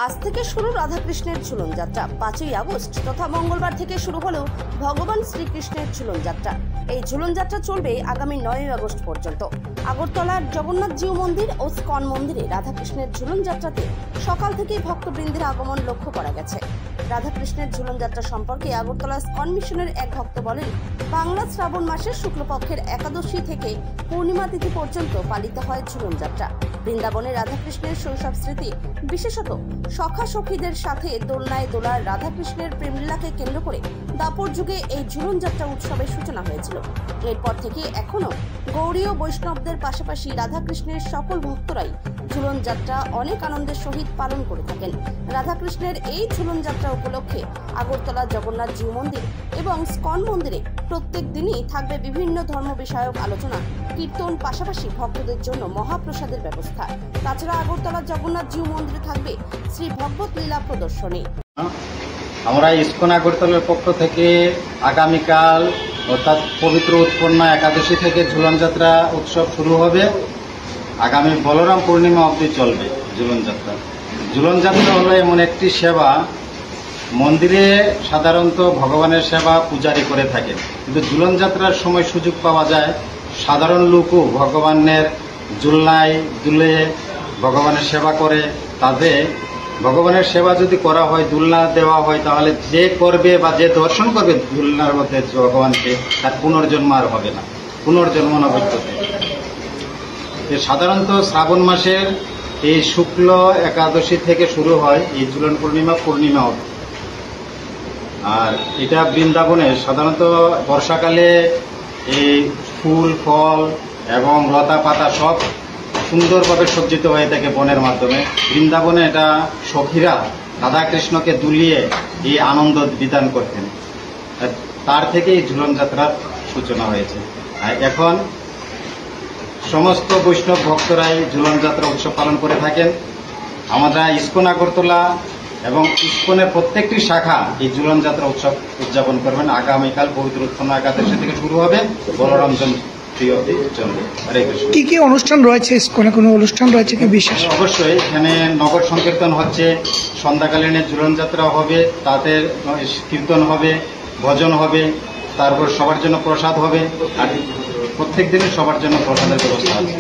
আজ থেকে শুরু রাধাকৃষ্ণের ঝুলন যাত্রা। 5ই আগস্ট তথা মঙ্গলবার থেকে শুরু হলো ভগবান শ্রীকৃষ্ণের ঝুলন যাত্রা। এই ঝুলন যাত্রা চলবে আগামী 9ই আগস্ট পর্যন্ত। আগরতলার জগন্নাথ জিউ মন্দির ও স্কন মন্দিরে রাধাকৃষ্ণের ঝুলন যাত্রাতে সকাল থেকেই ভক্তবৃন্দের আগমন লক্ষ্য করা গেছে। রাধাকৃষ্ণের ঝুলন যাত্রা সম্পর্কে আগরতলা স্কন মিশনের এক ভক্ত বলেন, বাংলা শ্রাবণ মাসের শুক্লপক্ষের একাদশী থেকে পূর্ণিমা তিথি পর্যন্ত পালিত হয় ঝুলন যাত্রা। বৃন্দাবনে রাধাকৃষ্ণের শৈশব স্মৃতি, বিশেষত সখা সখীদের সাথে দোলনায় দোলার রাধাকৃষ্ণের প্রেমলীলাকে কেন্দ্র করে দাপর যুগে এই ঝুলন যাত্রা উৎসবের সূচনা হয়েছিল। এরপর থেকে এখনো গৌড়ীয় বৈষ্ণবদের পাশাপাশি রাধাকৃষ্ণের সকল ভক্তরাই ঝুলন যাত্রা অনেক আনন্দের সহিত পালন করে থাকেন। রাধাকৃষ্ণের এই ঝুলন যাত্রা উপলক্ষে আগরতলা জগন্নাথ জিউ মন্দির এবং স্কন মন্দিরে প্রত্যেক দিনই থাকবে বিভিন্ন ধর্ম বিষয়ক আলোচনা, কীর্তন, পাশাপাশি ভক্তদের জন্য মহাপ্রসাদের ব্যবস্থা। তাছাড়া আগরতলা জগন্নাথ জিউ মন্দিরে থাকবে শ্রী ভগবত লীলা প্রদর্শনী। আমরা ইস্কন আগরতলার পক্ষ থেকে আগামীকাল অর্থাৎ পবিত্র উৎপন্না একাদশী থেকে ঝুলন যাত্রা উৎসব শুরু হবে। আগামী বলরাম পূর্ণিমা অবধি চলবে ঝুলন যাত্রা। ঝুলন যাত্রা হলো এমন একটি সেবা, মন্দিরে সাধারণত ভগবানের সেবা পূজারি করে থাকেন, কিন্তু ঝুলন যাত্রার সময় সুযোগ পাওয়া যায় সাধারণ লোকও ভগবানের ঝুলনায় দুলে ভগবানের সেবা করে। তাদের ভগবানের সেবা যদি করা হয়, দুলনা দেওয়া হয়, তাহলে যে করবে বা যে দর্শন করবে দুলনার মধ্যে ভগবানকে, তার পুনর্জন্ম আর হবে না, পুনর্জন্ম না ঘটতে। সাধারণত শ্রাবণ মাসের এই শুক্ল একাদশী থেকে শুরু হয় এই ঝুলন পূর্ণিমা অবধি। আর এটা বৃন্দাবনে সাধারণত বর্ষাকালে এই ফুল ফল এবং লতা পাতা সব সুন্দরভাবে সজ্জিত হয়ে থাকে বনের মাধ্যমে। বৃন্দাবনে এটা সখীরা রাধাকৃষ্ণকে দুলিয়ে এই আনন্দ বিধান করতেন, তার থেকে এই ঝুলন যাত্রার সূচনা হয়েছে। আর এখন সমস্ত বৈষ্ণব ভক্তরাই ঝুলন যাত্রা উৎসব পালন করে থাকেন। আমরা ইস্কন আগরতলা এবং ইস্কনের প্রত্যেকটি শাখা এই ঝুলন যাত্রা উৎসব উদযাপন করবেন। আগামীকাল পবিত্র উৎপন্ন একাদশী থেকে শুরু হবে, বলরাম কি কি অনুষ্ঠান রয়েছে? কোনো অনুষ্ঠান রয়েছে কি বিশেষ? অবশ্যই এখানে নগর সংকীর্তন হচ্ছে, সন্ধ্যাকালীন ঝুলন যাত্রা হবে, তাদের কীর্তন হবে, ভজন হবে, তারপর সবার জন্য প্রসাদ হবে। আর প্রত্যেক দিনে সবার জন্য প্রসাদের ব্যবস্থা আছে।